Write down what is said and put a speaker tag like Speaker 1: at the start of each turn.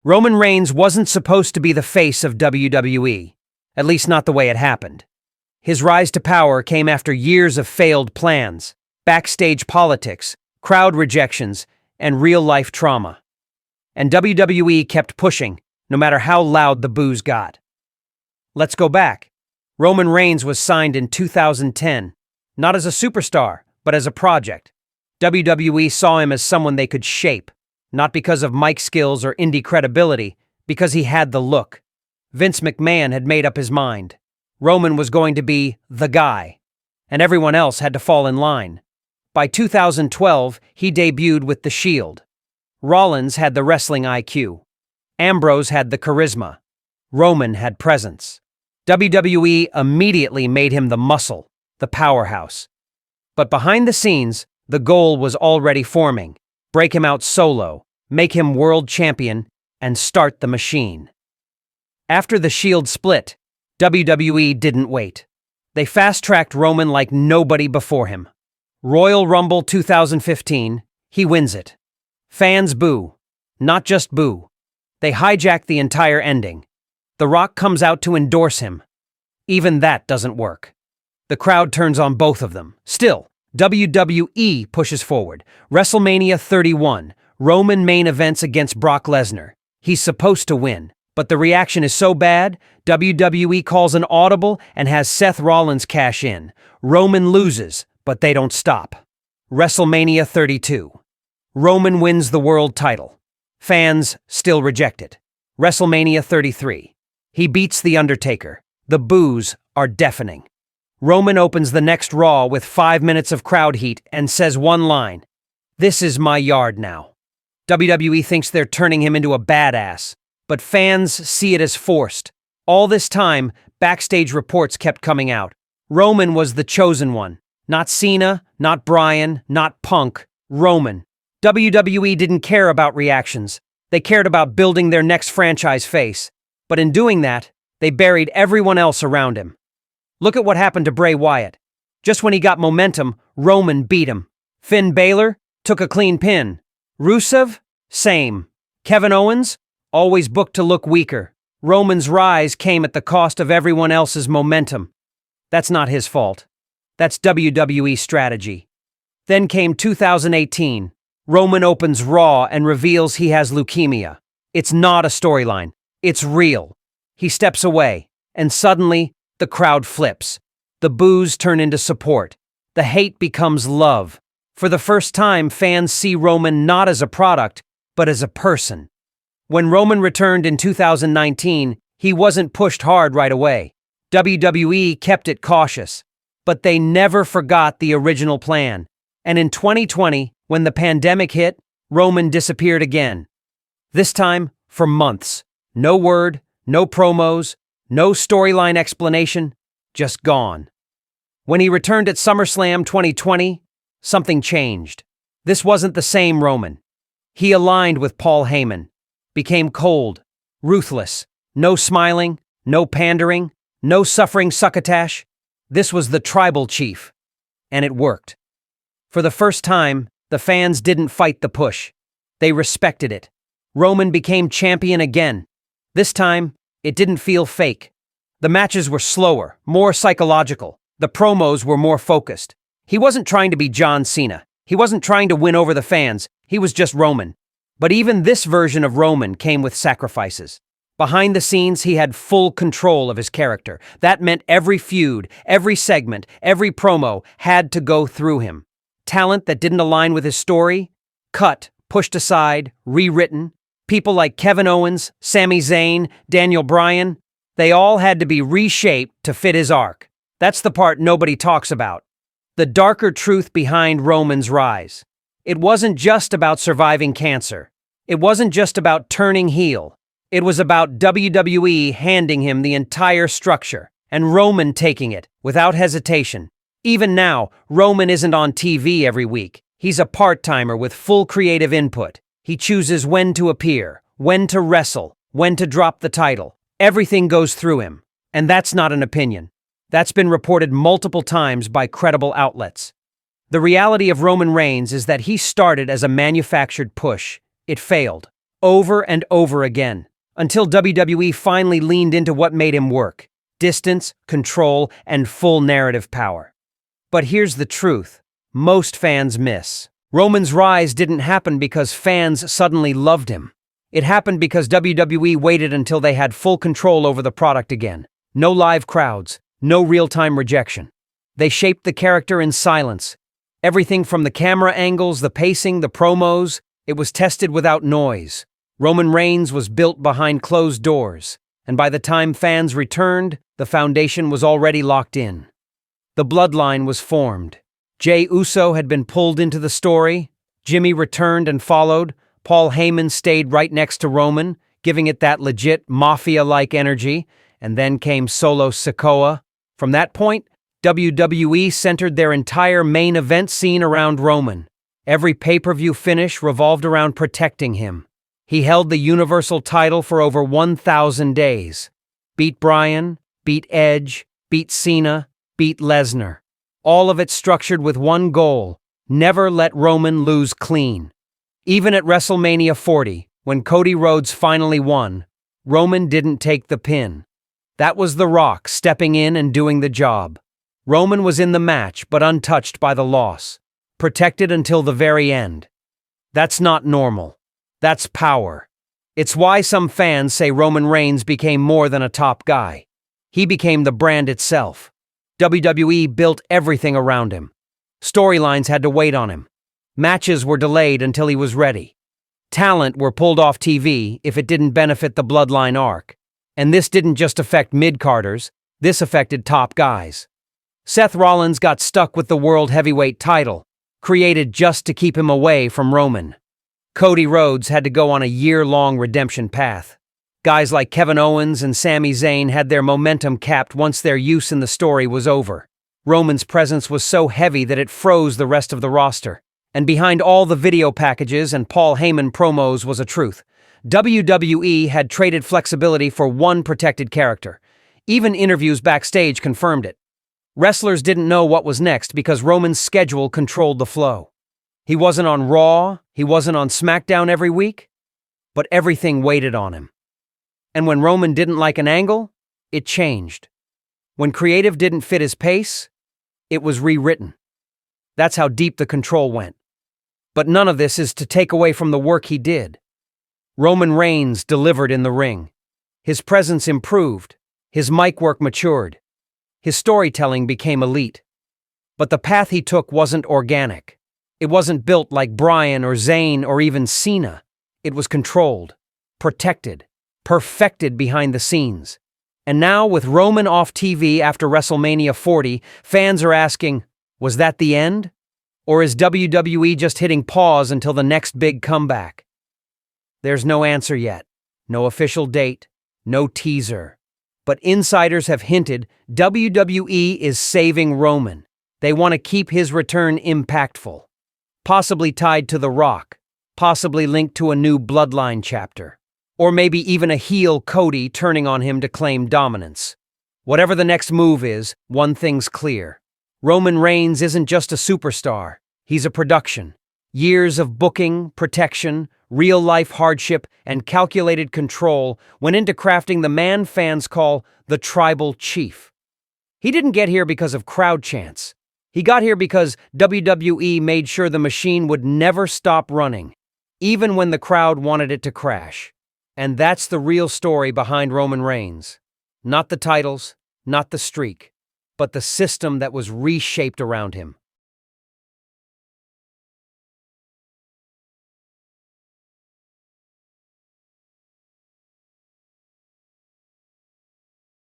Speaker 1: Roman Reigns wasn't supposed to be the face of WWE, at least not the way it happened. His rise to power came after years of failed plans, backstage politics, crowd rejections, and real-life trauma. And WWE kept pushing, no matter how loud the boos got. Let's go back. Roman Reigns was signed in 2010, not as a superstar, but as a project. WWE saw him as someone they could shape, not because of mic skills or indie credibility, because he had the look. Vince McMahon had made up his mind. Roman was going to be the guy, and everyone else had to fall in line. By 2012, he debuted with The Shield. Rollins had the wrestling IQ. Ambrose had the charisma. Roman had presence. WWE immediately made him the muscle, the powerhouse. But behind the scenes, the goal was already forming. Break him out solo, make him world champion, and start the machine. After the Shield split, WWE didn't wait. They fast-tracked Roman like nobody before him. Royal Rumble 2015, he wins it. Fans boo. Not just boo. They hijack the entire ending. The Rock comes out to endorse him. Even that doesn't work. The crowd turns on both of them. Still, WWE pushes forward. WrestleMania 31, Roman main events against Brock Lesnar. He's supposed to win, but the reaction is so bad, WWE calls an audible and has Seth Rollins cash in. Roman loses, but they don't stop. WrestleMania 32. Roman wins the world title. Fans still reject it. WrestleMania 33. He beats The Undertaker. The boos are deafening. Roman opens the next Raw with 5 minutes of crowd heat and says one line, "This is my yard now." WWE thinks they're turning him into a badass, but fans see it as forced. All this time, backstage reports kept coming out. Roman was the chosen one. Not Cena, not Bryan, not Punk. Roman. WWE didn't care about reactions. They cared about building their next franchise face. But in doing that, they buried everyone else around him. Look at what happened to Bray Wyatt. Just when he got momentum, Roman beat him. Finn Balor took a clean pin. Rusev? Same. Kevin Owens? Always booked to look weaker. Roman's rise came at the cost of everyone else's momentum. That's not his fault. That's WWE strategy. Then came 2018. Roman opens Raw and reveals he has leukemia. It's not a storyline. It's real. He steps away, and suddenly, the crowd flips. The boos turn into support. The hate becomes love. For the first time, fans see Roman not as a product, but as a person. When Roman returned in 2019, he wasn't pushed hard right away. WWE kept it cautious. But they never forgot the original plan. And in 2020, when the pandemic hit, Roman disappeared again. This time, for months. No word, no promos, no storyline explanation, just gone. When he returned at SummerSlam 2020, something changed. This wasn't the same Roman. He aligned with Paul Heyman, became cold, ruthless, no smiling, no pandering, no suffering succotash. This was the tribal chief, and it worked. For the first time, the fans didn't fight the push. They respected it. Roman became champion again. This time, it didn't feel fake. The matches were slower, more psychological. The promos were more focused. He wasn't trying to be John Cena. He wasn't trying to win over the fans. He was just Roman. But even this version of Roman came with sacrifices. Behind the scenes, he had full control of his character. That meant every feud, every segment, every promo had to go through him. Talent that didn't align with his story? Cut, pushed aside, rewritten. People like Kevin Owens, Sami Zayn, Daniel Bryan, they all had to be reshaped to fit his arc. That's the part nobody talks about. The darker truth behind Roman's rise. It wasn't just about surviving cancer. It wasn't just about turning heel. It was about WWE handing him the entire structure, and Roman taking it, without hesitation. Even now, Roman isn't on TV every week. He's a part-timer with full creative input. He chooses when to appear, when to wrestle, when to drop the title. Everything goes through him. And that's not an opinion. That's been reported multiple times by credible outlets. The reality of Roman Reigns is that he started as a manufactured push. It failed. over and over again, until WWE finally leaned into what made him work: distance, control, and full narrative power. But here's the truth most fans miss. Roman's rise didn't happen because fans suddenly loved him. It happened because WWE waited until they had full control over the product again. No live crowds, no real-time rejection. They shaped the character in silence. Everything from the camera angles, the pacing, the promos, it was tested without noise. Roman Reigns was built behind closed doors, and by the time fans returned, the foundation was already locked in. The Bloodline was formed. Jey Uso had been pulled into the story. Jimmy returned and followed. Paul Heyman stayed right next to Roman, giving it that legit mafia-like energy. And then came Solo Sikoa. From that point, WWE centered their entire main event scene around Roman. Every pay-per-view finish revolved around protecting him. He held the Universal title for over 1,000 days. Beat Bryan, beat Edge, beat Cena, beat Lesnar. All of it structured with one goal: never let Roman lose clean. Even at WrestleMania 40, when Cody Rhodes finally won, Roman didn't take the pin. That was The Rock stepping in and doing the job. Roman was in the match, but untouched by the loss. Protected until the very end. That's not normal. That's power. It's why some fans say Roman Reigns became more than a top guy. He became the brand itself. WWE built everything around him. Storylines had to wait on him. Matches were delayed until he was ready. Talent were pulled off TV if it didn't benefit the Bloodline arc. And this didn't just affect mid-carders, this affected top guys. Seth Rollins got stuck with the World Heavyweight title, created just to keep him away from Roman. Cody Rhodes had to go on a year-long redemption path. Guys like Kevin Owens and Sami Zayn had their momentum capped once their use in the story was over. Roman's presence was so heavy that it froze the rest of the roster. And behind all the video packages and Paul Heyman promos was a truth. WWE had traded flexibility for one protected character. Even interviews backstage confirmed it. Wrestlers didn't know what was next because Roman's schedule controlled the flow. He wasn't on Raw, he wasn't on SmackDown every week, but everything waited on him. And when Roman didn't like an angle, it changed. When creative didn't fit his pace, it was rewritten. That's how deep the control went. But none of this is to take away from the work he did. Roman Reigns delivered in the ring. His presence improved. His mic work matured. His storytelling became elite. But the path he took wasn't organic. It wasn't built like Bryan or Zayn or even Cena. It was controlled, protected, perfected behind the scenes. And now, with Roman off TV after WrestleMania 40, fans are asking, was that the end? Or is WWE just hitting pause until the next big comeback? There's no answer yet. No official date. No teaser. But insiders have hinted WWE is saving Roman. They want to keep his return impactful. Possibly tied to The Rock. Possibly linked to a new Bloodline chapter. Or maybe even a heel Cody turning on him to claim dominance. Whatever the next move is, one thing's clear. Roman Reigns isn't just a superstar. He's a production. Years of booking, protection, real-life hardship, and calculated control went into crafting the man fans call the Tribal Chief. He didn't get here because of crowd chants. He got here because WWE made sure the machine would never stop running, even when the crowd wanted it to crash. And that's the real story behind Roman Reigns. Not the titles, not the streak, but the system that was reshaped around him.